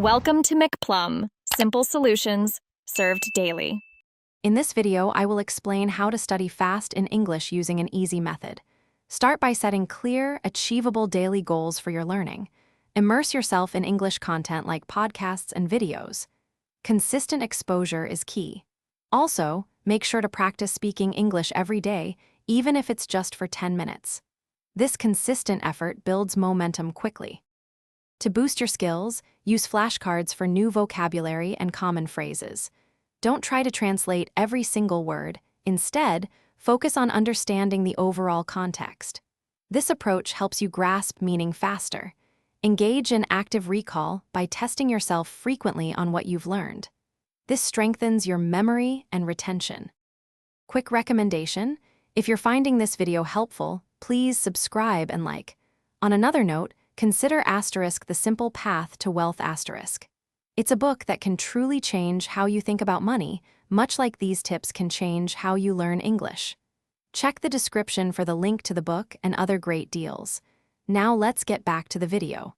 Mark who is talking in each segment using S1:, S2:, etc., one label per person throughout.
S1: Welcome to McPlum, simple solutions served daily.
S2: In this video, I will explain how to study fast in English using an easy method. Start by setting clear, achievable daily goals for your learning. Immerse yourself in English content like podcasts and videos. Consistent exposure is key. Also, make sure to practice speaking English every day, even if it's just for 10 minutes. This consistent effort builds momentum quickly. To boost your skills, use flashcards for new vocabulary and common phrases. Don't try to translate every single word. Instead, focus on understanding the overall context. This approach helps you grasp meaning faster. Engage in active recall by testing yourself frequently on what you've learned. This strengthens your memory and retention. Quick recommendation: if you're finding this video helpful, please subscribe and like. On another note, consider The Simple Path to Wealth. It's a book that can truly change how you think about money, much like these tips can change how you learn English. Check the description for the link to the book and other great deals. Now let's get back to the video.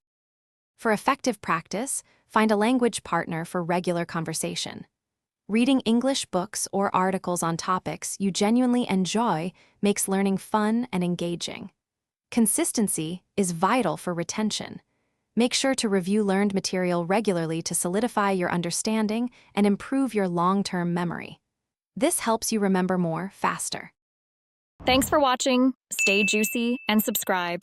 S2: For effective practice, find a language partner for regular conversation. Reading English books or articles on topics you genuinely enjoy makes learning fun and engaging. Consistency is vital for retention. Make sure to review learned material regularly to solidify your understanding and improve your long-term memory. This helps you remember more faster.
S1: Thanks for watching. Stay juicy and subscribe.